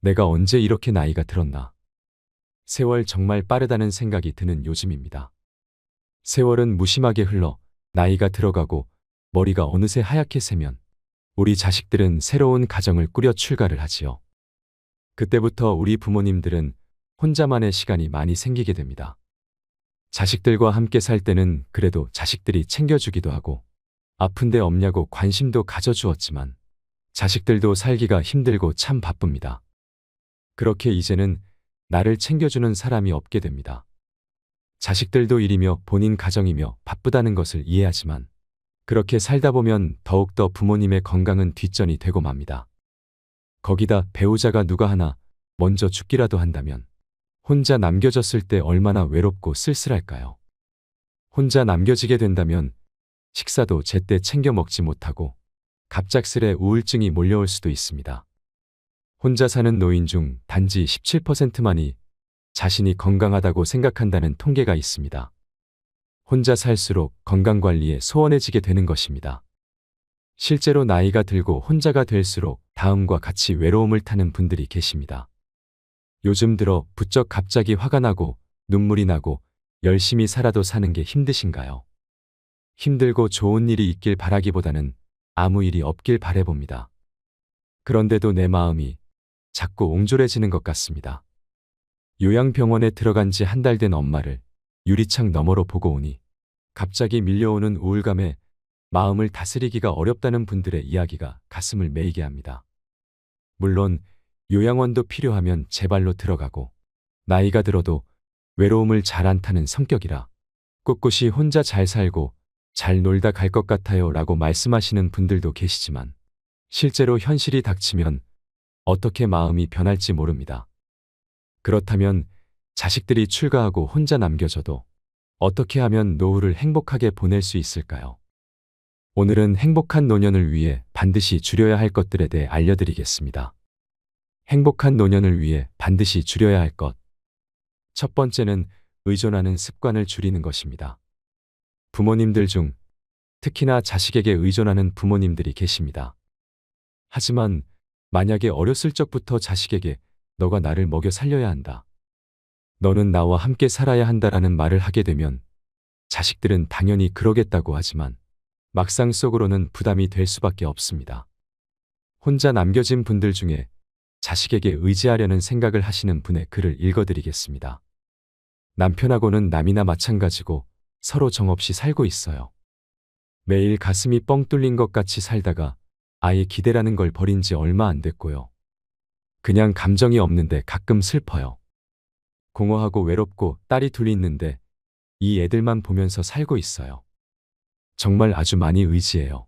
내가 언제 이렇게 나이가 들었나. 세월 정말 빠르다는 생각이 드는 요즘입니다. 세월은 무심하게 흘러 나이가 들어가고 머리가 어느새 하얗게 새면 우리 자식들은 새로운 가정을 꾸려 출가를 하지요. 그때부터 우리 부모님들은 혼자만의 시간이 많이 생기게 됩니다. 자식들과 함께 살 때는 그래도 자식들이 챙겨주기도 하고 아픈데 없냐고 관심도 가져주었지만 자식들도 살기가 힘들고 참 바쁩니다. 그렇게 이제는 나를 챙겨주는 사람이 없게 됩니다. 자식들도 일이며 본인 가정이며 바쁘다는 것을 이해하지만 그렇게 살다 보면 더욱더 부모님의 건강은 뒷전이 되고 맙니다. 거기다 배우자가 누가 하나 먼저 죽기라도 한다면 혼자 남겨졌을 때 얼마나 외롭고 쓸쓸할까요? 혼자 남겨지게 된다면 식사도 제때 챙겨 먹지 못하고 갑작스레 우울증이 몰려올 수도 있습니다. 혼자 사는 노인 중 단지 17%만이 자신이 건강하다고 생각한다는 통계가 있습니다. 혼자 살수록 건강관리에 소원해지게 되는 것입니다. 실제로 나이가 들고 혼자가 될수록 다음과 같이 외로움을 타는 분들이 계십니다. 요즘 들어 부쩍 갑자기 화가 나고 눈물이 나고 열심히 살아도 사는 게 힘드신가요? 힘들고 좋은 일이 있길 바라기보다는 아무 일이 없길 바라봅니다. 그런데도 내 마음이 자꾸 옹졸해지는 것 같습니다. 요양병원에 들어간 지 한 달 된 엄마를 유리창 너머로 보고 오니 갑자기 밀려오는 우울감에 마음을 다스리기가 어렵다는 분들의 이야기가 가슴을 메이게 합니다. 물론 요양원도 필요하면 제 발로 들어가고 나이가 들어도 외로움을 잘 안 타는 성격이라 꿋꿋이 혼자 잘 살고 잘 놀다 갈 것 같아요 라고 말씀하시는 분들도 계시지만 실제로 현실이 닥치면 어떻게 마음이 변할지 모릅니다. 그렇다면 자식들이 출가하고 혼자 남겨져도 어떻게 하면 노후를 행복하게 보낼 수 있을까요? 오늘은 행복한 노년을 위해 반드시 줄여야 할 것들에 대해 알려드리겠습니다. 행복한 노년을 위해 반드시 줄여야 할 것. 첫 번째는 의존하는 습관을 줄이는 것입니다. 부모님들 중 특히나 자식에게 의존하는 부모님들이 계십니다. 하지만 만약에 어렸을 적부터 자식에게 너가 나를 먹여 살려야 한다. 너는 나와 함께 살아야 한다라는 말을 하게 되면 자식들은 당연히 그러겠다고 하지만 막상 속으로는 부담이 될 수밖에 없습니다. 혼자 남겨진 분들 중에 자식에게 의지하려는 생각을 하시는 분의 글을 읽어드리겠습니다. 남편하고는 남이나 마찬가지고 서로 정없이 살고 있어요. 매일 가슴이 뻥 뚫린 것 같이 살다가 아예 기대라는 걸 버린 지 얼마 안 됐고요. 그냥 감정이 없는데 가끔 슬퍼요. 공허하고 외롭고 딸이 둘이 있는데 이 애들만 보면서 살고 있어요. 정말 아주 많이 의지해요.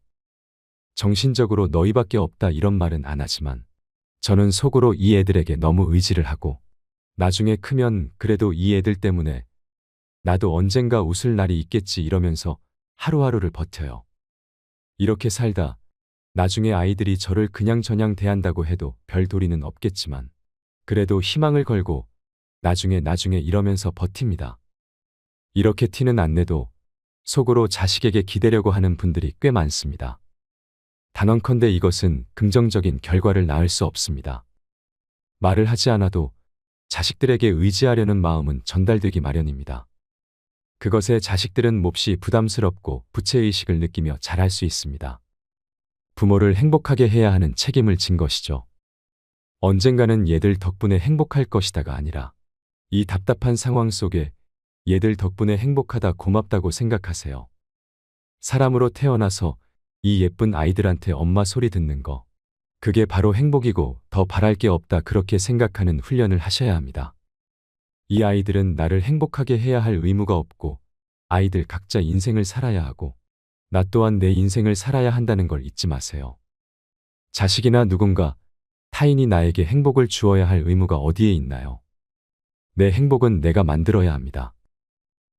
정신적으로 너희밖에 없다 이런 말은 안 하지만 저는 속으로 이 애들에게 너무 의지를 하고 나중에 크면 그래도 이 애들 때문에 나도 언젠가 웃을 날이 있겠지 이러면서 하루하루를 버텨요. 이렇게 살다 나중에 아이들이 저를 그냥저냥 대한다고 해도 별 도리는 없겠지만 그래도 희망을 걸고 나중에 이러면서 버팁니다. 이렇게 티는 안 내도 속으로 자식에게 기대려고 하는 분들이 꽤 많습니다. 단언컨대 이것은 긍정적인 결과를 낳을 수 없습니다. 말을 하지 않아도 자식들에게 의지하려는 마음은 전달되기 마련입니다. 그것에 자식들은 몹시 부담스럽고 부채의식을 느끼며 자랄 수 있습니다. 부모를 행복하게 해야 하는 책임을 진 것이죠. 언젠가는 얘들 덕분에 행복할 것이다가 아니라 이 답답한 상황 속에 얘들 덕분에 행복하다 고맙다고 생각하세요. 사람으로 태어나서 이 예쁜 아이들한테 엄마 소리 듣는 거. 그게 바로 행복이고 더 바랄 게 없다 그렇게 생각하는 훈련을 하셔야 합니다. 이 아이들은 나를 행복하게 해야 할 의무가 없고 아이들 각자 인생을 살아야 하고 나 또한 내 인생을 살아야 한다는 걸 잊지 마세요. 자식이나 누군가 타인이 나에게 행복을 주어야 할 의무가 어디에 있나요? 내 행복은 내가 만들어야 합니다.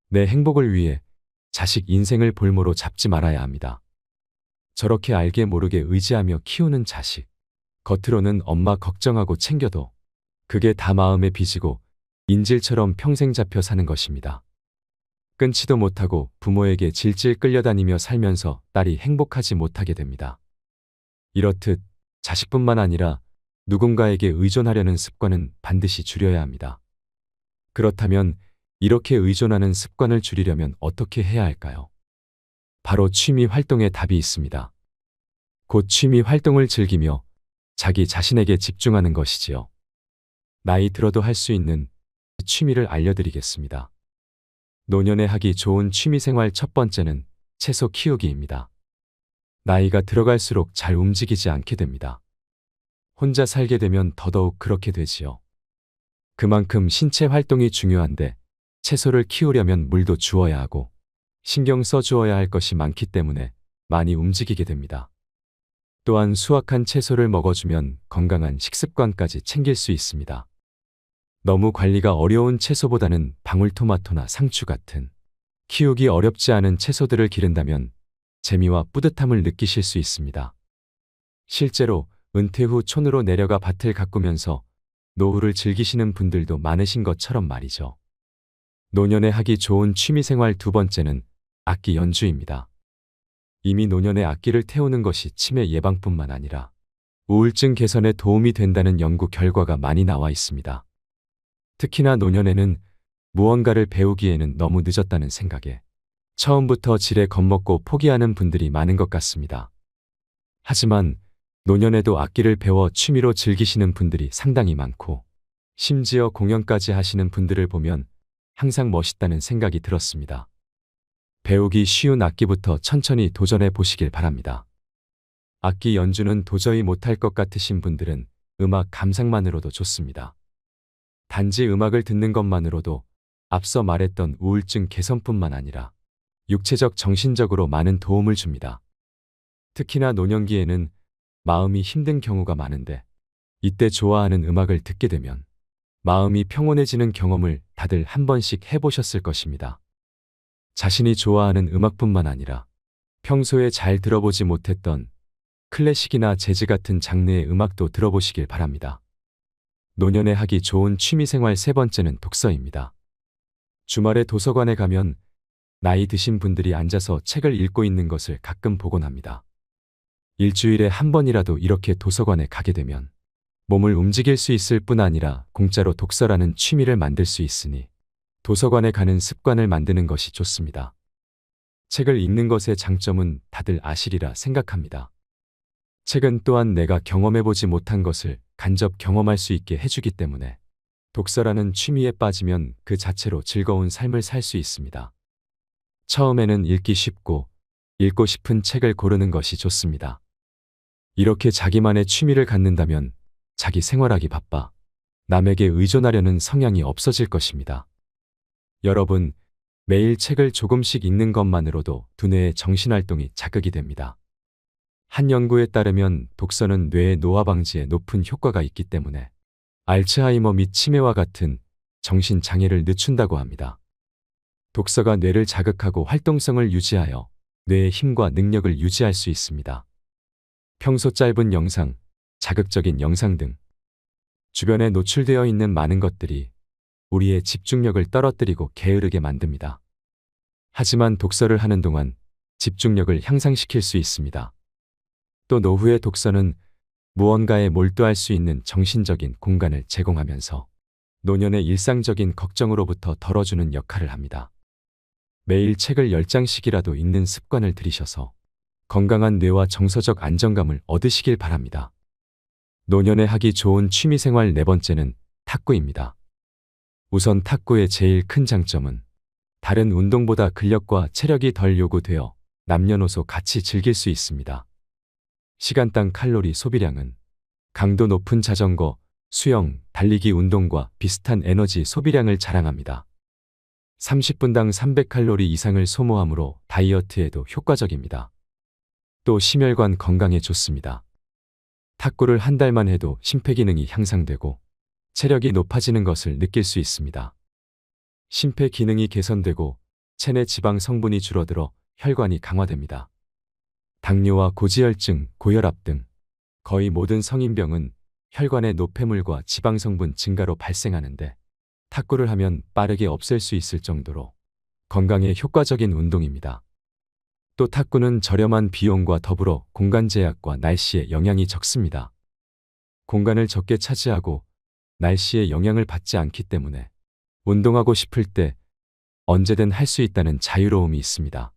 내 행복을 위해 자식 인생을 볼모로 잡지 말아야 합니다. 저렇게 알게 모르게 의지하며 키우는 자식. 겉으로는 엄마 걱정하고 챙겨도 그게 다 마음에 빚이고 인질처럼 평생 잡혀 사는 것입니다. 끊지도 못하고 부모에게 질질 끌려다니며 살면서 딸이 행복하지 못하게 됩니다. 이렇듯 자식뿐만 아니라 누군가에게 의존하려는 습관은 반드시 줄여야 합니다. 그렇다면 이렇게 의존하는 습관을 줄이려면 어떻게 해야 할까요? 바로 취미 활동에 답이 있습니다. 곧 취미 활동을 즐기며 자기 자신에게 집중하는 것이지요. 나이 들어도 할 수 있는 취미를 알려드리겠습니다. 노년에 하기 좋은 취미생활 첫 번째는 채소 키우기입니다. 나이가 들어갈수록 잘 움직이지 않게 됩니다. 혼자 살게 되면 더더욱 그렇게 되지요. 그만큼 신체 활동이 중요한데 채소를 키우려면 물도 주어야 하고 신경 써주어야 할 것이 많기 때문에 많이 움직이게 됩니다. 또한 수확한 채소를 먹어주면 건강한 식습관까지 챙길 수 있습니다. 너무 관리가 어려운 채소보다는 방울토마토나 상추 같은 키우기 어렵지 않은 채소들을 기른다면 재미와 뿌듯함을 느끼실 수 있습니다. 실제로 은퇴 후 촌으로 내려가 밭을 가꾸면서 노후를 즐기시는 분들도 많으신 것처럼 말이죠. 노년에 하기 좋은 취미생활 두 번째는 악기 연주입니다. 이미 노년에 악기를 태우는 것이 치매 예방뿐만 아니라 우울증 개선에 도움이 된다는 연구 결과가 많이 나와 있습니다. 특히나 노년에는 무언가를 배우기에는 너무 늦었다는 생각에 처음부터 지레 겁먹고 포기하는 분들이 많은 것 같습니다. 하지만 노년에도 악기를 배워 취미로 즐기시는 분들이 상당히 많고 심지어 공연까지 하시는 분들을 보면 항상 멋있다는 생각이 들었습니다. 배우기 쉬운 악기부터 천천히 도전해 보시길 바랍니다. 악기 연주는 도저히 못할 것 같으신 분들은 음악 감상만으로도 좋습니다. 단지 음악을 듣는 것만으로도 앞서 말했던 우울증 개선뿐만 아니라 육체적, 정신적으로 많은 도움을 줍니다. 특히나 노년기에는 마음이 힘든 경우가 많은데 이때 좋아하는 음악을 듣게 되면 마음이 평온해지는 경험을 다들 한 번씩 해보셨을 것입니다. 자신이 좋아하는 음악뿐만 아니라 평소에 잘 들어보지 못했던 클래식이나 재즈 같은 장르의 음악도 들어보시길 바랍니다. 노년에 하기 좋은 취미생활 세 번째는 독서입니다. 주말에 도서관에 가면 나이 드신 분들이 앉아서 책을 읽고 있는 것을 가끔 보곤 합니다. 일주일에 한 번이라도 이렇게 도서관에 가게 되면 몸을 움직일 수 있을 뿐 아니라 공짜로 독서라는 취미를 만들 수 있으니 도서관에 가는 습관을 만드는 것이 좋습니다. 책을 읽는 것의 장점은 다들 아시리라 생각합니다. 책은 또한 내가 경험해보지 못한 것을 간접 경험할 수 있게 해주기 때문에 독서라는 취미에 빠지면 그 자체로 즐거운 삶을 살 수 있습니다. 처음에는 읽기 쉽고 읽고 싶은 책을 고르는 것이 좋습니다. 이렇게 자기만의 취미를 갖는다면 자기 생활하기 바빠 남에게 의존하려는 성향이 없어질 것입니다. 여러분, 매일 책을 조금씩 읽는 것만으로도 두뇌의 정신활동이 자극이 됩니다. 한 연구에 따르면 독서는 뇌의 노화 방지에 높은 효과가 있기 때문에 알츠하이머 및 치매와 같은 정신장애를 늦춘다고 합니다. 독서가 뇌를 자극하고 활동성을 유지하여 뇌의 힘과 능력을 유지할 수 있습니다. 평소 짧은 영상, 자극적인 영상 등 주변에 노출되어 있는 많은 것들이 우리의 집중력을 떨어뜨리고 게으르게 만듭니다. 하지만 독서를 하는 동안 집중력을 향상시킬 수 있습니다. 또 노후의 독서는 무언가에 몰두할 수 있는 정신적인 공간을 제공하면서 노년의 일상적인 걱정으로부터 덜어주는 역할을 합니다. 매일 책을 10장씩이라도 읽는 습관을 들이셔서 건강한 뇌와 정서적 안정감을 얻으시길 바랍니다. 노년에 하기 좋은 취미생활 네 번째는 탁구입니다. 우선 탁구의 제일 큰 장점은 다른 운동보다 근력과 체력이 덜 요구되어 남녀노소 같이 즐길 수 있습니다. 시간당 칼로리 소비량은 강도 높은 자전거, 수영, 달리기 운동과 비슷한 에너지 소비량을 자랑합니다. 30분당 300칼로리 이상을 소모하므로 다이어트에도 효과적입니다. 또 심혈관 건강에 좋습니다. 탁구를 한 달만 해도 심폐기능이 향상되고 체력이 높아지는 것을 느낄 수 있습니다. 심폐기능이 개선되고 체내 지방 성분이 줄어들어 혈관이 강화됩니다. 당뇨와 고지혈증, 고혈압 등 거의 모든 성인병은 혈관의 노폐물과 지방 성분 증가로 발생하는데 탁구를 하면 빠르게 없앨 수 있을 정도로 건강에 효과적인 운동입니다. 또 탁구는 저렴한 비용과 더불어 공간 제약과 날씨에 영향이 적습니다. 공간을 적게 차지하고 날씨에 영향을 받지 않기 때문에 운동하고 싶을 때 언제든 할 수 있다는 자유로움이 있습니다.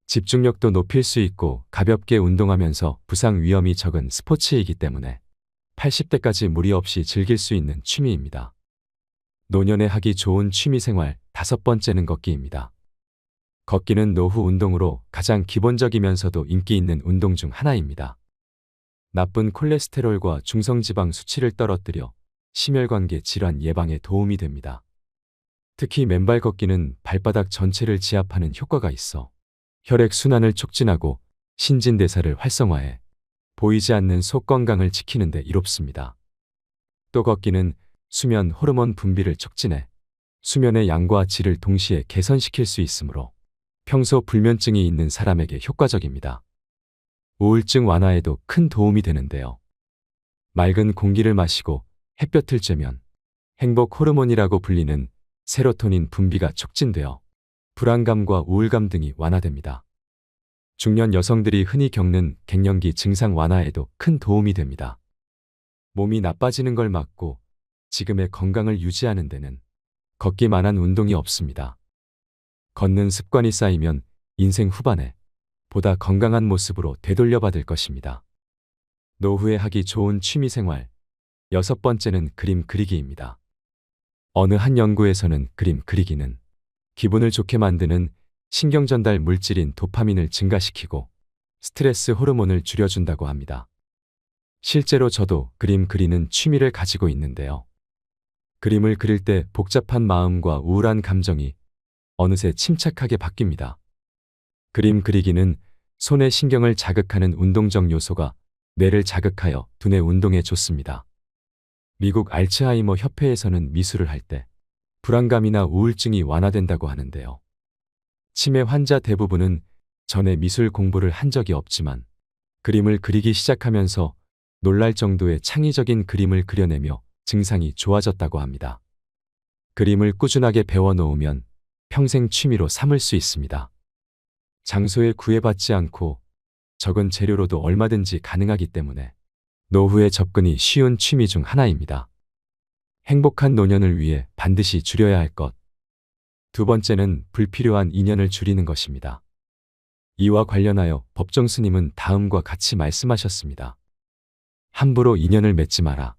집중력도 높일 수 있고 가볍게 운동하면서 부상 위험이 적은 스포츠이기 때문에 80대까지 무리 없이 즐길 수 있는 취미입니다. 노년에 하기 좋은 취미생활 5번째는 걷기입니다. 걷기는 노후 운동으로 가장 기본적이면서도 인기 있는 운동 중 하나입니다. 나쁜 콜레스테롤과 중성지방 수치를 떨어뜨려 심혈관계 질환 예방에 도움이 됩니다. 특히 맨발 걷기는 발바닥 전체를 지압하는 효과가 있어 혈액순환을 촉진하고 신진대사를 활성화해 보이지 않는 속 건강을 지키는 데 이롭습니다. 또 걷기는 수면 호르몬 분비를 촉진해 수면의 양과 질을 동시에 개선시킬 수 있으므로 평소 불면증이 있는 사람에게 효과적입니다. 우울증 완화에도 큰 도움이 되는데요. 맑은 공기를 마시고 햇볕을 쬐면 행복 호르몬이라고 불리는 세로토닌 분비가 촉진되어 불안감과 우울감 등이 완화됩니다. 중년 여성들이 흔히 겪는 갱년기 증상 완화에도 큰 도움이 됩니다. 몸이 나빠지는 걸 막고 지금의 건강을 유지하는 데는 걷기만한 운동이 없습니다. 걷는 습관이 쌓이면 인생 후반에 보다 건강한 모습으로 되돌려받을 것입니다. 노후에 하기 좋은 취미생활 6번째는 그림 그리기입니다. 어느 한 연구에서는 그림 그리기는 기분을 좋게 만드는 신경전달 물질인 도파민을 증가시키고 스트레스 호르몬을 줄여준다고 합니다. 실제로 저도 그림 그리는 취미를 가지고 있는데요. 그림을 그릴 때 복잡한 마음과 우울한 감정이 어느새 침착하게 바뀝니다. 그림 그리기는 손의 신경을 자극하는 운동적 요소가 뇌를 자극하여 두뇌 운동에 좋습니다. 미국 알츠하이머 협회에서는 미술을 할 때 불안감이나 우울증이 완화된다고 하는데요. 치매 환자 대부분은 전에 미술 공부를 한 적이 없지만 그림을 그리기 시작하면서 놀랄 정도의 창의적인 그림을 그려내며 증상이 좋아졌다고 합니다. 그림을 꾸준하게 배워놓으면 평생 취미로 삼을 수 있습니다. 장소에 구애받지 않고 적은 재료로도 얼마든지 가능하기 때문에 노후에 접근이 쉬운 취미 중 하나입니다. 행복한 노년을 위해 반드시 줄여야 할 것. 2번째는 불필요한 인연을 줄이는 것입니다. 이와 관련하여 법정 스님은 다음과 같이 말씀하셨습니다. 함부로 인연을 맺지 마라.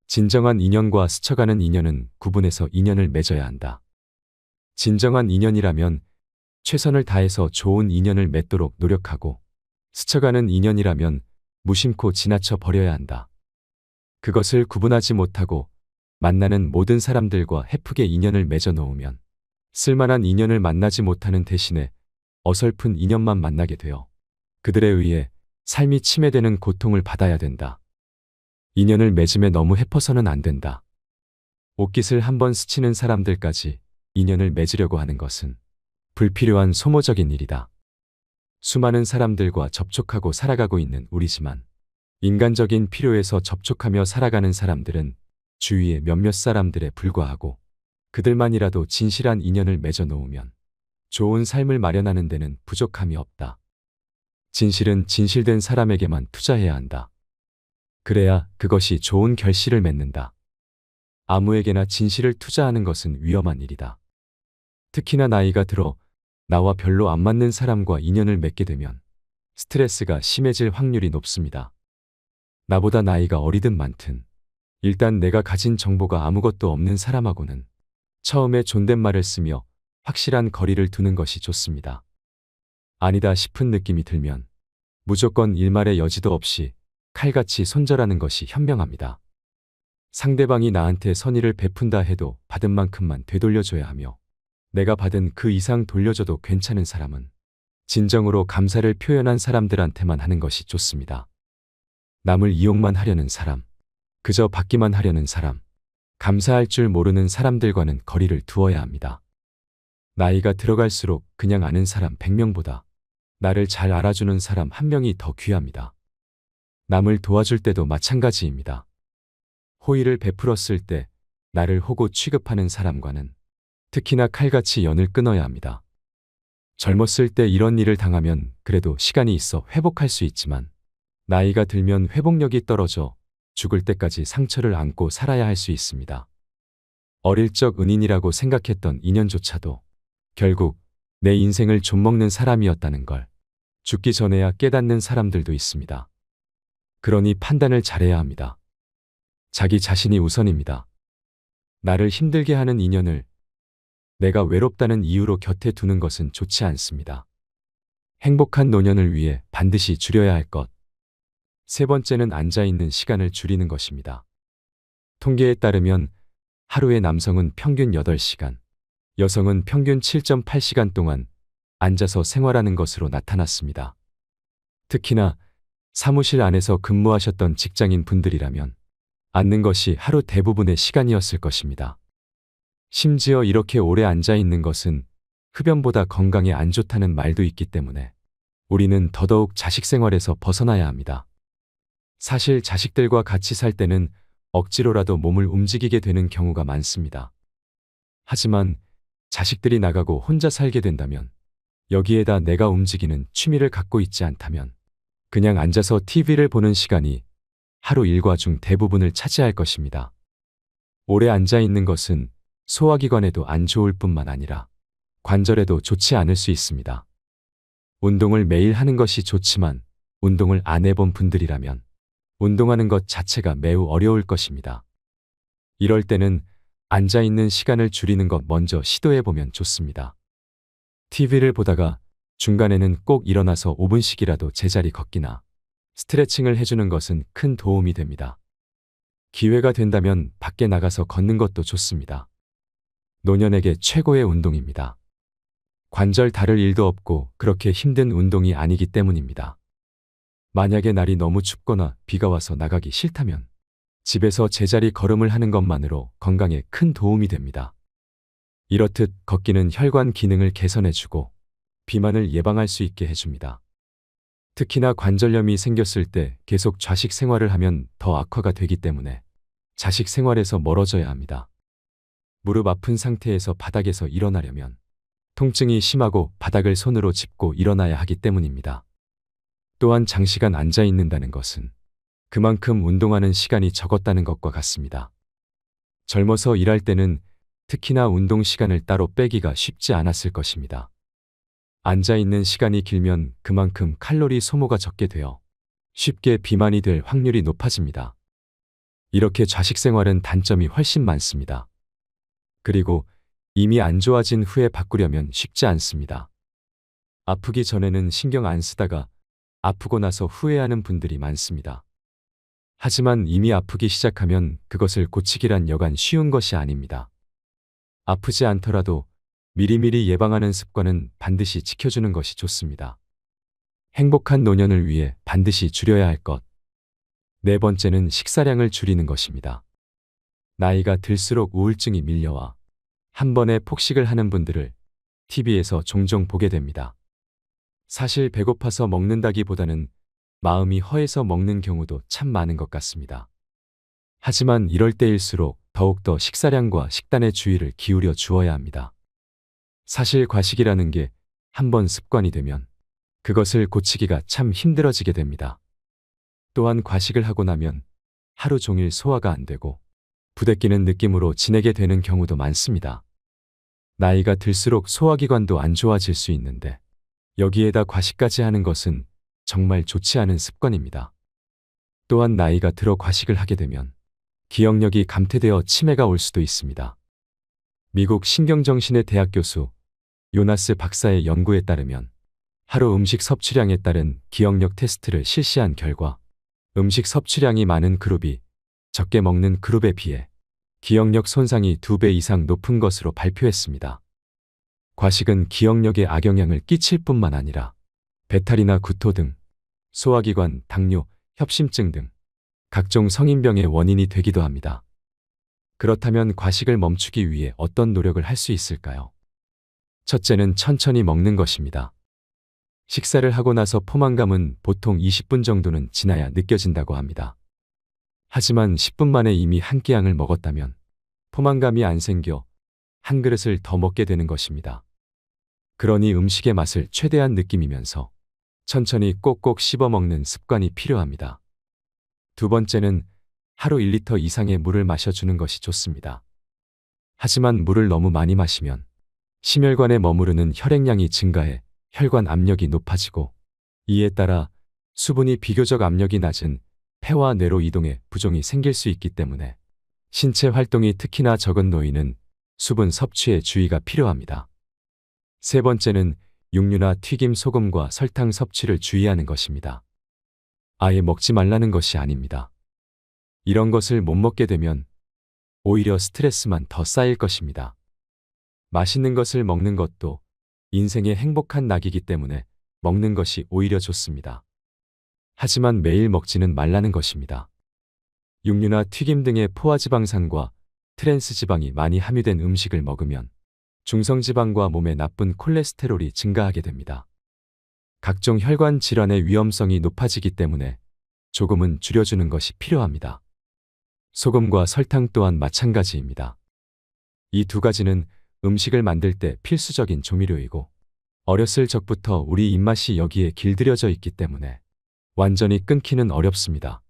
진정한 인연과 스쳐가는 인연은 구분해서 인연을 맺어야 한다. 진정한 인연이라면 최선을 다해서 좋은 인연을 맺도록 노력하고 스쳐가는 인연이라면 무심코 지나쳐 버려야 한다. 그것을 구분하지 못하고 만나는 모든 사람들과 헤프게 인연을 맺어 놓으면 쓸만한 인연을 만나지 못하는 대신에 어설픈 인연만 만나게 되어 그들에 의해 삶이 침해되는 고통을 받아야 된다. 인연을 맺음에 너무 헤퍼서는 안 된다. 옷깃을 한번 스치는 사람들까지 인연을 맺으려고 하는 것은 불필요한 소모적인 일이다. 수많은 사람들과 접촉하고 살아가고 있는 우리지만 인간적인 필요에서 접촉하며 살아가는 사람들은 주위의 몇몇 사람들에 불과하고 그들만이라도 진실한 인연을 맺어 놓으면 좋은 삶을 마련하는 데는 부족함이 없다. 진실은 진실된 사람에게만 투자해야 한다. 그래야 그것이 좋은 결실을 맺는다. 아무에게나 진실을 투자하는 것은 위험한 일이다. 특히나 나이가 들어 나와 별로 안 맞는 사람과 인연을 맺게 되면 스트레스가 심해질 확률이 높습니다. 나보다 나이가 어리든 많든 일단 내가 가진 정보가 아무것도 없는 사람하고는 처음에 존댓말을 쓰며 확실한 거리를 두는 것이 좋습니다. 아니다 싶은 느낌이 들면 무조건 일말의 여지도 없이 칼같이 손절하는 것이 현명합니다. 상대방이 나한테 선의를 베푼다 해도 받은 만큼만 되돌려줘야 하며 내가 받은 그 이상 돌려줘도 괜찮은 사람은 진정으로 감사를 표현한 사람들한테만 하는 것이 좋습니다. 남을 이용만 하려는 사람, 그저 받기만 하려는 사람, 감사할 줄 모르는 사람들과는 거리를 두어야 합니다. 나이가 들어갈수록 그냥 아는 사람 100명보다 나를 잘 알아주는 사람 1명이 더 귀합니다. 남을 도와줄 때도 마찬가지입니다. 호의를 베풀었을 때 나를 호구 취급하는 사람과는 특히나 칼같이 연을 끊어야 합니다. 젊었을 때 이런 일을 당하면 그래도 시간이 있어 회복할 수 있지만 나이가 들면 회복력이 떨어져 죽을 때까지 상처를 안고 살아야 할 수 있습니다. 어릴 적 은인이라고 생각했던 인연조차도 결국 내 인생을 좀먹는 사람이었다는 걸 죽기 전에야 깨닫는 사람들도 있습니다. 그러니 판단을 잘해야 합니다. 자기 자신이 우선입니다. 나를 힘들게 하는 인연을 내가 외롭다는 이유로 곁에 두는 것은 좋지 않습니다. 행복한 노년을 위해 반드시 줄여야 할 것. 세 번째는 앉아있는 시간을 줄이는 것입니다. 통계에 따르면 하루에 남성은 평균 8시간, 여성은 평균 7.8시간 동안 앉아서 생활하는 것으로 나타났습니다. 특히나 사무실 안에서 근무하셨던 직장인 분들이라면 앉는 것이 하루 대부분의 시간이었을 것입니다. 심지어 이렇게 오래 앉아 있는 것은 흡연보다 건강에 안 좋다는 말도 있기 때문에 우리는 더더욱 자식 생활에서 벗어나야 합니다. 사실 자식들과 같이 살 때는 억지로라도 몸을 움직이게 되는 경우가 많습니다. 하지만 자식들이 나가고 혼자 살게 된다면, 여기에다 내가 움직이는 취미를 갖고 있지 않다면 그냥 앉아서 TV를 보는 시간이 하루 일과 중 대부분을 차지할 것입니다. 오래 앉아 있는 것은 소화기관에도 안 좋을 뿐만 아니라 관절에도 좋지 않을 수 있습니다. 운동을 매일 하는 것이 좋지만 운동을 안 해본 분들이라면 운동하는 것 자체가 매우 어려울 것입니다. 이럴 때는 앉아있는 시간을 줄이는 것 먼저 시도해보면 좋습니다. TV를 보다가 중간에는 꼭 일어나서 5분씩이라도 제자리 걷기나 스트레칭을 해주는 것은 큰 도움이 됩니다. 기회가 된다면 밖에 나가서 걷는 것도 좋습니다. 노년에게 최고의 운동입니다. 관절 다를 일도 없고 그렇게 힘든 운동이 아니기 때문입니다. 만약에 날이 너무 춥거나 비가 와서 나가기 싫다면 집에서 제자리 걸음을 하는 것만으로 건강에 큰 도움이 됩니다. 이렇듯 걷기는 혈관 기능을 개선해주고 비만을 예방할 수 있게 해줍니다. 특히나 관절염이 생겼을 때 계속 좌식 생활을 하면 더 악화가 되기 때문에 좌식 생활에서 멀어져야 합니다. 무릎 아픈 상태에서 바닥에서 일어나려면 통증이 심하고 바닥을 손으로 짚고 일어나야 하기 때문입니다. 또한 장시간 앉아 있는다는 것은 그만큼 운동하는 시간이 적었다는 것과 같습니다. 젊어서 일할 때는 특히나 운동 시간을 따로 빼기가 쉽지 않았을 것입니다. 앉아 있는 시간이 길면 그만큼 칼로리 소모가 적게 되어 쉽게 비만이 될 확률이 높아집니다. 이렇게 좌식 생활은 단점이 훨씬 많습니다. 그리고 이미 안 좋아진 후에 바꾸려면 쉽지 않습니다. 아프기 전에는 신경 안 쓰다가 아프고 나서 후회하는 분들이 많습니다. 하지만 이미 아프기 시작하면 그것을 고치기란 여간 쉬운 것이 아닙니다. 아프지 않더라도 미리미리 예방하는 습관은 반드시 지켜주는 것이 좋습니다. 행복한 노년을 위해 반드시 줄여야 할 것. 네 번째는 식사량을 줄이는 것입니다. 나이가 들수록 우울증이 밀려와 한 번에 폭식을 하는 분들을 TV에서 종종 보게 됩니다. 사실 배고파서 먹는다기보다는 마음이 허해서 먹는 경우도 참 많은 것 같습니다. 하지만 이럴 때일수록 더욱더 식사량과 식단의 주의를 기울여 주어야 합니다. 사실 과식이라는 게 한 번 습관이 되면 그것을 고치기가 참 힘들어지게 됩니다. 또한 과식을 하고 나면 하루 종일 소화가 안 되고 부대끼는 느낌으로 지내게 되는 경우도 많습니다. 나이가 들수록 소화기관도 안 좋아질 수 있는데 여기에다 과식까지 하는 것은 정말 좋지 않은 습관입니다. 또한 나이가 들어 과식을 하게 되면 기억력이 감퇴되어 치매가 올 수도 있습니다. 미국 신경정신의 대학 교수 요나스 박사의 연구에 따르면 하루 음식 섭취량에 따른 기억력 테스트를 실시한 결과 음식 섭취량이 많은 그룹이 적게 먹는 그룹에 비해 기억력 손상이 2배 이상 높은 것으로 발표했습니다. 과식은 기억력에 악영향을 끼칠 뿐만 아니라 배탈이나 구토 등 소화기관, 당뇨, 협심증 등 각종 성인병의 원인이 되기도 합니다. 그렇다면 과식을 멈추기 위해 어떤 노력을 할 수 있을까요? 첫째는 천천히 먹는 것입니다. 식사를 하고 나서 포만감은 보통 20분 정도는 지나야 느껴진다고 합니다. 하지만 10분 만에 이미 한 끼양을 먹었다면 포만감이 안 생겨 한 그릇을 더 먹게 되는 것입니다. 그러니 음식의 맛을 최대한 느끼면서 천천히 꼭꼭 씹어 먹는 습관이 필요합니다. 두 번째는 하루 1리터 이상의 물을 마셔주는 것이 좋습니다. 하지만 물을 너무 많이 마시면 심혈관에 머무르는 혈액량이 증가해 혈관 압력이 높아지고 이에 따라 수분이 비교적 압력이 낮은 폐와 뇌로 이동해 부종이 생길 수 있기 때문에 신체 활동이 특히나 적은 노인은 수분 섭취에 주의가 필요합니다. 세 번째는 육류나 튀김, 소금과 설탕 섭취를 주의하는 것입니다. 아예 먹지 말라는 것이 아닙니다. 이런 것을 못 먹게 되면 오히려 스트레스만 더 쌓일 것입니다. 맛있는 것을 먹는 것도 인생의 행복한 낙이기 때문에 먹는 것이 오히려 좋습니다. 하지만 매일 먹지는 말라는 것입니다. 육류나 튀김 등의 포화지방산과 트랜스지방이 많이 함유된 음식을 먹으면 중성지방과 몸에 나쁜 콜레스테롤이 증가하게 됩니다. 각종 혈관 질환의 위험성이 높아지기 때문에 조금은 줄여주는 것이 필요합니다. 소금과 설탕 또한 마찬가지입니다. 이 두 가지는 음식을 만들 때 필수적인 조미료이고 어렸을 적부터 우리 입맛이 여기에 길들여져 있기 때문에 완전히 끊기는 어렵습니다.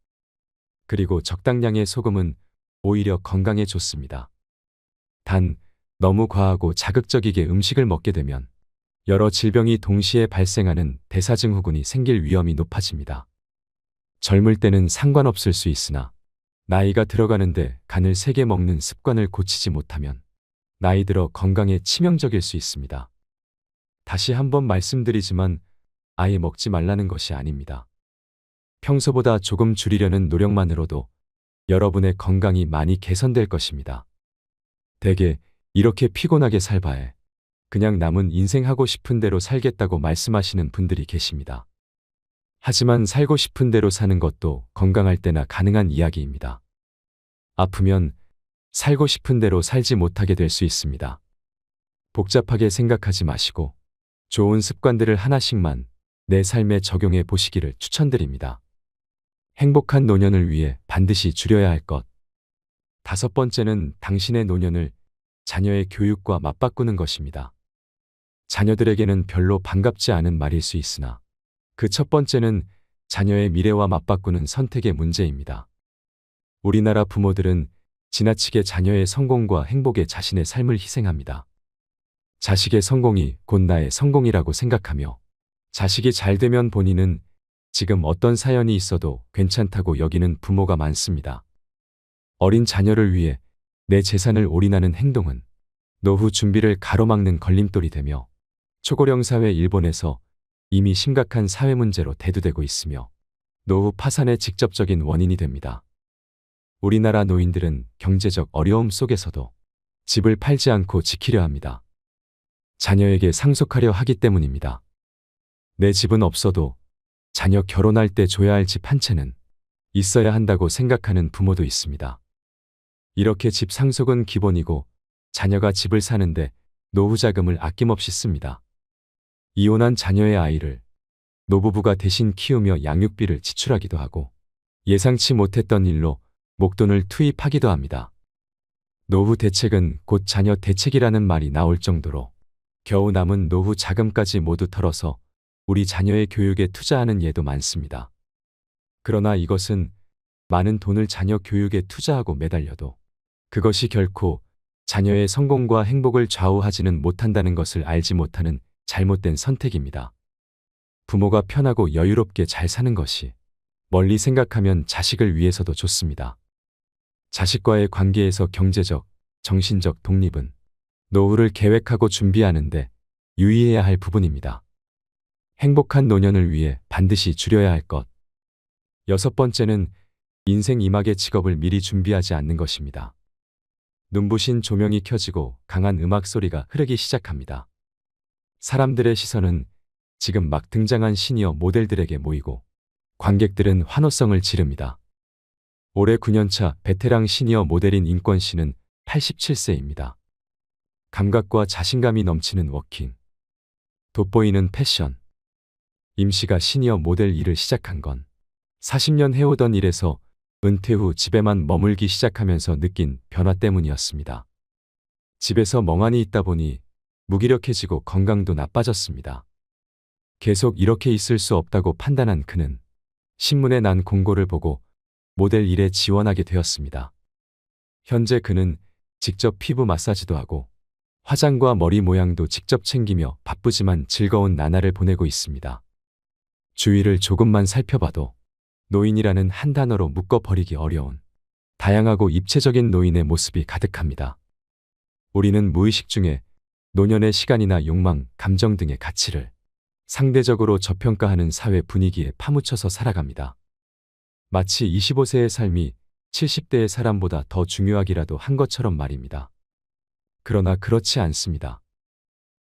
그리고 적당량의 소금은 오히려 건강에 좋습니다. 단, 너무 과하고 자극적이게 음식을 먹게 되면 여러 질병이 동시에 발생하는 대사증후군이 생길 위험이 높아집니다. 젊을 때는 상관없을 수 있으나 나이가 들어가는데 간을 세게 먹는 습관을 고치지 못하면 나이 들어 건강에 치명적일 수 있습니다. 다시 한번 말씀드리지만 아예 먹지 말라는 것이 아닙니다. 평소보다 조금 줄이려는 노력만으로도 여러분의 건강이 많이 개선될 것입니다. 대개 이렇게 피곤하게 살 바에 그냥 남은 인생 하고 싶은 대로 살겠다고 말씀하시는 분들이 계십니다. 하지만 살고 싶은 대로 사는 것도 건강할 때나 가능한 이야기입니다. 아프면 살고 싶은 대로 살지 못하게 될 수 있습니다. 복잡하게 생각하지 마시고 좋은 습관들을 하나씩만 내 삶에 적용해 보시기를 추천드립니다. 행복한 노년을 위해 반드시 줄여야 할 것. 다섯 번째는 당신의 노년을 자녀의 교육과 맞바꾸는 것입니다. 자녀들에게는 별로 반갑지 않은 말일 수 있으나 그 첫 번째는 자녀의 미래와 맞바꾸는 선택의 문제입니다. 우리나라 부모들은 지나치게 자녀의 성공과 행복에 자신의 삶을 희생합니다. 자식의 성공이 곧 나의 성공이라고 생각하며 자식이 잘 되면 본인은 지금 어떤 사연이 있어도 괜찮다고 여기는 부모가 많습니다. 어린 자녀를 위해 내 재산을 올인하는 행동은 노후 준비를 가로막는 걸림돌이 되며 초고령 사회 일본에서 이미 심각한 사회 문제로 대두되고 있으며 노후 파산의 직접적인 원인이 됩니다. 우리나라 노인들은 경제적 어려움 속에서도 집을 팔지 않고 지키려 합니다. 자녀에게 상속하려 하기 때문입니다. 내 집은 없어도 자녀 결혼할 때 줘야 할 집 한 채는 있어야 한다고 생각하는 부모도 있습니다. 이렇게 집 상속은 기본이고 자녀가 집을 사는데 노후 자금을 아낌없이 씁니다. 이혼한 자녀의 아이를 노부부가 대신 키우며 양육비를 지출하기도 하고 예상치 못했던 일로 목돈을 투입하기도 합니다. 노후 대책은 곧 자녀 대책이라는 말이 나올 정도로 겨우 남은 노후 자금까지 모두 털어서 우리 자녀의 교육에 투자하는 예도 많습니다. 그러나 이것은 많은 돈을 자녀 교육에 투자하고 매달려도 그것이 결코 자녀의 성공과 행복을 좌우하지는 못한다는 것을 알지 못하는 잘못된 선택입니다. 부모가 편하고 여유롭게 잘 사는 것이 멀리 생각하면 자식을 위해서도 좋습니다. 자식과의 관계에서 경제적, 정신적 독립은 노후를 계획하고 준비하는데 유의해야 할 부분입니다. 행복한 노년을 위해 반드시 줄여야 할 것. 여섯 번째는 인생 이막의 직업을 미리 준비하지 않는 것입니다. 눈부신 조명이 켜지고 강한 음악 소리가 흐르기 시작합니다. 사람들의 시선은 지금 막 등장한 시니어 모델들에게 모이고 관객들은 환호성을 지릅니다. 올해 9년차 베테랑 시니어 모델인 인권 씨는 87세입니다. 감각과 자신감이 넘치는 워킹, 돋보이는 패션. 임 씨가 시니어 모델 일을 시작한 건 40년 해오던 일에서 은퇴 후 집에만 머물기 시작하면서 느낀 변화 때문이었습니다. 집에서 멍하니 있다 보니 무기력해지고 건강도 나빠졌습니다. 계속 이렇게 있을 수 없다고 판단한 그는 신문에 난 공고를 보고 모델 일에 지원하게 되었습니다. 현재 그는 직접 피부 마사지도 하고 화장과 머리 모양도 직접 챙기며 바쁘지만 즐거운 나날을 보내고 있습니다. 주위를 조금만 살펴봐도 노인이라는 한 단어로 묶어버리기 어려운 다양하고 입체적인 노인의 모습이 가득합니다. 우리는 무의식 중에 노년의 시간이나 욕망, 감정 등의 가치를 상대적으로 저평가하는 사회 분위기에 파묻혀서 살아갑니다. 마치 25세의 삶이 70대의 사람보다 더 중요하기라도 한 것처럼 말입니다. 그러나 그렇지 않습니다.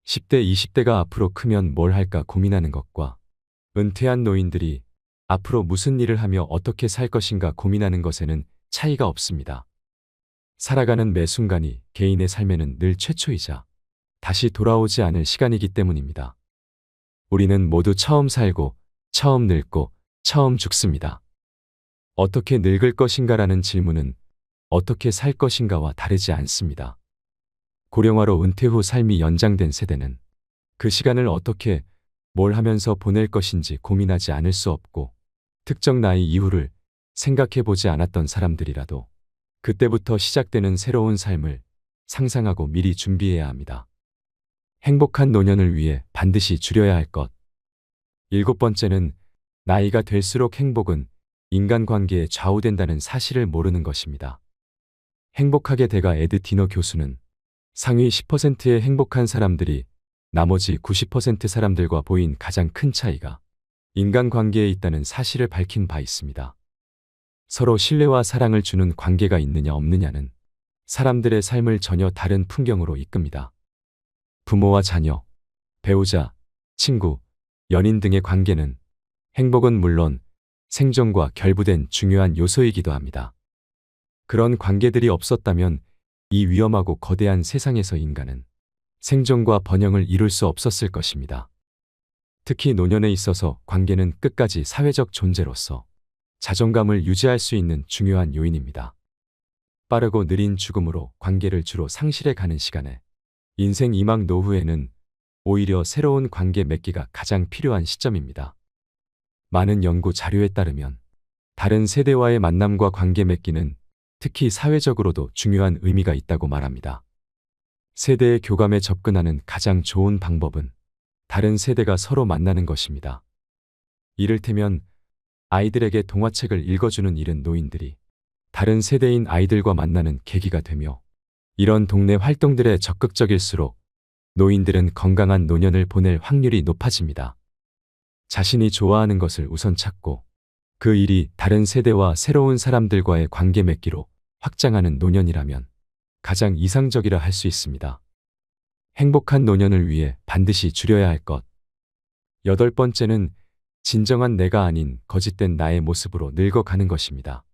10대, 20대가 앞으로 크면 뭘 할까 고민하는 것과 은퇴한 노인들이 앞으로 무슨 일을 하며 어떻게 살 것인가 고민하는 것에는 차이가 없습니다. 살아가는 매 순간이 개인의 삶에는 늘 최초이자 다시 돌아오지 않을 시간이기 때문입니다. 우리는 모두 처음 살고, 처음 늙고, 처음 죽습니다. 어떻게 늙을 것인가라는 질문은 어떻게 살 것인가와 다르지 않습니다. 고령화로 은퇴 후 삶이 연장된 세대는 그 시간을 어떻게 뭘 하면서 보낼 것인지 고민하지 않을 수 없고 특정 나이 이후를 생각해 보지 않았던 사람들이라도 그때부터 시작되는 새로운 삶을 상상하고 미리 준비해야 합니다. 행복한 노년을 위해 반드시 줄여야 할 것. 7번째는 나이가 될수록 행복은 인간관계에 좌우된다는 사실을 모르는 것입니다. 행복하게 돼가 에드 디너 교수는 상위 10%의 행복한 사람들이 나머지 90% 사람들과 보인 가장 큰 차이가 인간관계에 있다는 사실을 밝힌 바 있습니다. 서로 신뢰와 사랑을 주는 관계가 있느냐 없느냐는 사람들의 삶을 전혀 다른 풍경으로 이끕니다. 부모와 자녀, 배우자, 친구, 연인 등의 관계는 행복은 물론 생존과 결부된 중요한 요소이기도 합니다. 그런 관계들이 없었다면 이 위험하고 거대한 세상에서 인간은 생존과 번영을 이룰 수 없었을 것입니다. 특히 노년에 있어서 관계는 끝까지 사회적 존재로서 자존감을 유지할 수 있는 중요한 요인입니다. 빠르고 느린 죽음으로 관계를 주로 상실해 가는 시간에 인생 이막 노후에는 오히려 새로운 관계 맺기가 가장 필요한 시점입니다. 많은 연구 자료에 따르면 다른 세대와의 만남과 관계 맺기는 특히 사회적으로도 중요한 의미가 있다고 말합니다. 세대의 교감에 접근하는 가장 좋은 방법은 다른 세대가 서로 만나는 것입니다. 이를테면 아이들에게 동화책을 읽어주는 일은 노인들이 다른 세대인 아이들과 만나는 계기가 되며 이런 동네 활동들에 적극적일수록 노인들은 건강한 노년을 보낼 확률이 높아집니다. 자신이 좋아하는 것을 우선 찾고 그 일이 다른 세대와 새로운 사람들과의 관계 맺기로 확장하는 노년이라면 가장 이상적이라 할 수 있습니다. 행복한 노년을 위해 반드시 줄여야 할 것. 8번째는 진정한 내가 아닌 거짓된 나의 모습으로 늙어가는 것입니다.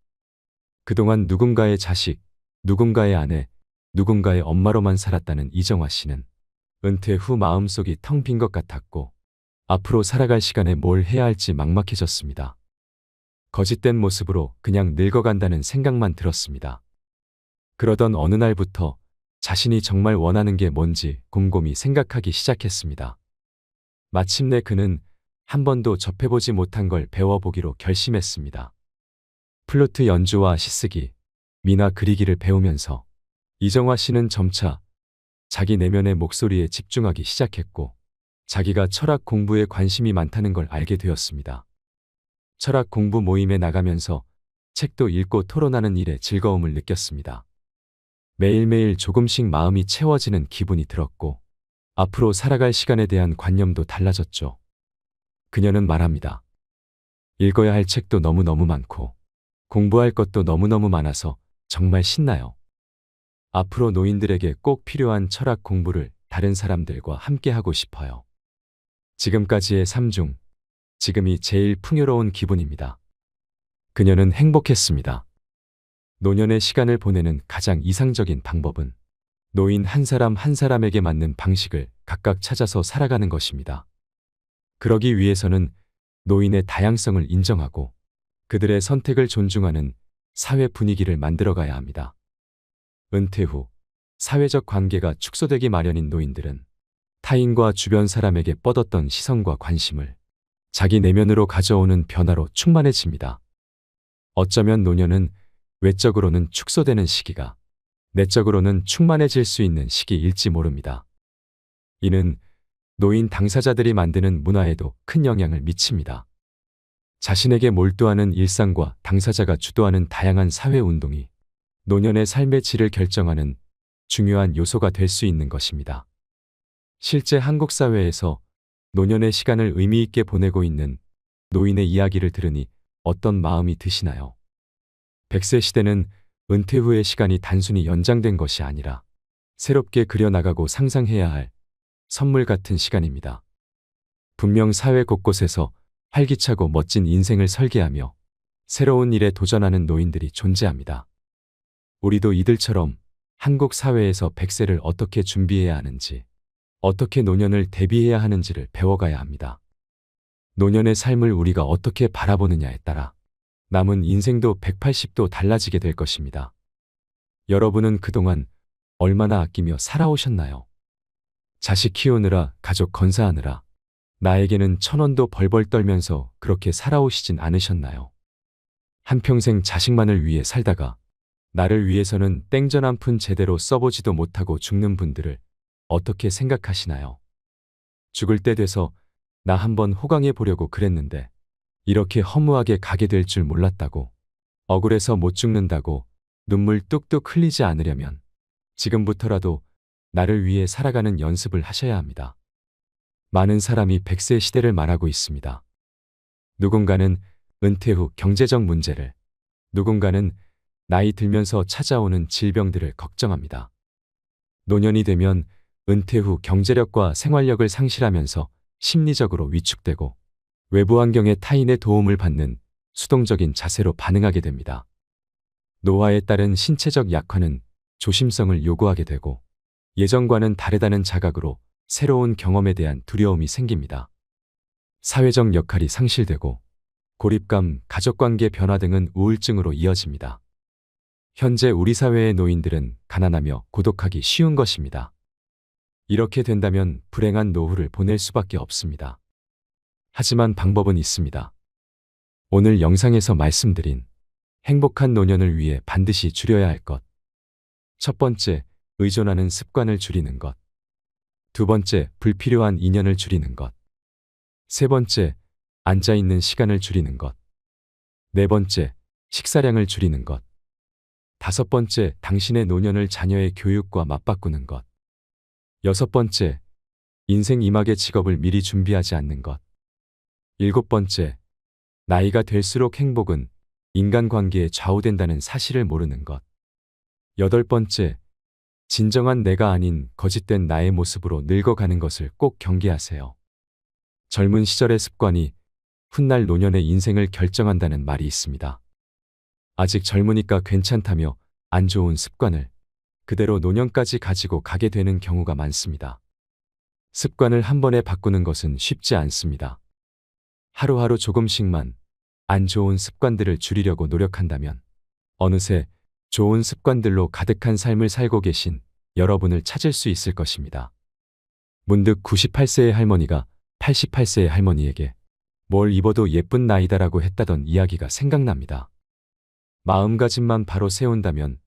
그동안 누군가의 자식, 누군가의 아내, 누군가의 엄마로만 살았다는 이정화 씨는 은퇴 후 마음속이 텅 빈 것 같았고 앞으로 살아갈 시간에 뭘 해야 할지 막막해졌습니다. 거짓된 모습으로 그냥 늙어간다는 생각만 들었습니다. 그러던 어느 날부터 자신이 정말 원하는 게 뭔지 곰곰이 생각하기 시작했습니다. 마침내 그는 한 번도 접해보지 못한 걸 배워보기로 결심했습니다. 플루트 연주와 시쓰기, 미나 그리기를 배우면서 이정화 씨는 점차 자기 내면의 목소리에 집중하기 시작했고 자기가 철학 공부에 관심이 많다는 걸 알게 되었습니다. 철학 공부 모임에 나가면서 책도 읽고 토론하는 일에 즐거움을 느꼈습니다. 매일매일 조금씩 마음이 채워지는 기분이 들었고 앞으로 살아갈 시간에 대한 관념도 달라졌죠. 그녀는 말합니다. 읽어야 할 책도 너무너무 많고 공부할 것도 너무너무 많아서 정말 신나요. 앞으로 노인들에게 꼭 필요한 철학 공부를 다른 사람들과 함께 하고 싶어요. 지금까지의 삶 중 지금이 제일 풍요로운 기분입니다. 그녀는 행복했습니다. 노년의 시간을 보내는 가장 이상적인 방법은 노인 한 사람 한 사람에게 맞는 방식을 각각 찾아서 살아가는 것입니다. 그러기 위해서는 노인의 다양성을 인정하고 그들의 선택을 존중하는 사회 분위기를 만들어가야 합니다. 은퇴 후 사회적 관계가 축소되기 마련인 노인들은 타인과 주변 사람에게 뻗었던 시선과 관심을 자기 내면으로 가져오는 변화로 충만해집니다. 어쩌면 노년은 외적으로는 축소되는 시기가 내적으로는 충만해질 수 있는 시기일지 모릅니다. 이는 노인 당사자들이 만드는 문화에도 큰 영향을 미칩니다. 자신에게 몰두하는 일상과 당사자가 주도하는 다양한 사회운동이 노년의 삶의 질을 결정하는 중요한 요소가 될 수 있는 것입니다. 실제 한국 사회에서 노년의 시간을 의미 있게 보내고 있는 노인의 이야기를 들으니 어떤 마음이 드시나요? 100세 시대는 은퇴 후의 시간이 단순히 연장된 것이 아니라 새롭게 그려나가고 상상해야 할 선물 같은 시간입니다. 분명 사회 곳곳에서 활기차고 멋진 인생을 설계하며 새로운 일에 도전하는 노인들이 존재합니다. 우리도 이들처럼 한국 사회에서 100세를 어떻게 준비해야 하는지, 어떻게 노년을 대비해야 하는지를 배워가야 합니다. 노년의 삶을 우리가 어떻게 바라보느냐에 따라 남은 인생도 180도 달라지게 될 것입니다. 여러분은 그동안 얼마나 아끼며 살아오셨나요? 자식 키우느라, 가족 건사하느라 나에게는 1,000원도 벌벌 떨면서 그렇게 살아오시진 않으셨나요? 한평생 자식만을 위해 살다가 나를 위해서는 땡전 한 푼 제대로 써보지도 못하고 죽는 분들을 어떻게 생각하시나요? 죽을 때 돼서 나 한번 호강해 보려고 그랬는데 이렇게 허무하게 가게 될 줄 몰랐다고, 억울해서 못 죽는다고 눈물 뚝뚝 흘리지 않으려면 지금부터라도 나를 위해 살아가는 연습을 하셔야 합니다. 많은 사람이 100세 시대를 말하고 있습니다. 누군가는 은퇴 후 경제적 문제를, 누군가는 나이 들면서 찾아오는 질병들을 걱정합니다. 노년이 되면 은퇴 후 경제력과 생활력을 상실하면서 심리적으로 위축되고 외부 환경의 타인의 도움을 받는 수동적인 자세로 반응하게 됩니다. 노화에 따른 신체적 약화는 조심성을 요구하게 되고 예전과는 다르다는 자각으로 새로운 경험에 대한 두려움이 생깁니다. 사회적 역할이 상실되고 고립감, 가족관계 변화 등은 우울증으로 이어집니다. 현재 우리 사회의 노인들은 가난하며 고독하기 쉬운 것입니다. 이렇게 된다면 불행한 노후를 보낼 수밖에 없습니다. 하지만 방법은 있습니다. 오늘 영상에서 말씀드린 행복한 노년을 위해 반드시 줄여야 할 것. 첫 번째, 의존하는 습관을 줄이는 것. 두 번째, 불필요한 인연을 줄이는 것. 세 번째, 앉아있는 시간을 줄이는 것. 네 번째, 식사량을 줄이는 것. 다섯 번째, 당신의 노년을 자녀의 교육과 맞바꾸는 것. 여섯 번째, 인생 이막의 직업을 미리 준비하지 않는 것. 일곱 번째, 나이가 될수록 행복은 인간관계에 좌우된다는 사실을 모르는 것. 여덟 번째, 진정한 내가 아닌 거짓된 나의 모습으로 늙어가는 것을 꼭 경계하세요. 젊은 시절의 습관이 훗날 노년의 인생을 결정한다는 말이 있습니다. 아직 젊으니까 괜찮다며 안 좋은 습관을 그대로 노년까지 가지고 가게 되는 경우가 많습니다. 습관을 한 번에 바꾸는 것은 쉽지 않습니다. 하루하루 조금씩만 안 좋은 습관들을 줄이려고 노력한다면 어느새 좋은 습관들로 가득한 삶을 살고 계신 여러분을 찾을 수 있을 것입니다. 문득 98세의 할머니가 88세의 할머니에게 뭘 입어도 예쁜 나이다라고 했다던 이야기가 생각납니다. 마음가짐만 바로 세운다면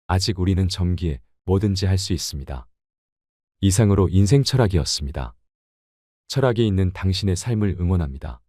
아직 우리는 젊기에 뭐든지 할 수 있습니다. 이상으로 인생 철학이었습니다. 철학이 있는 당신의 삶을 응원합니다.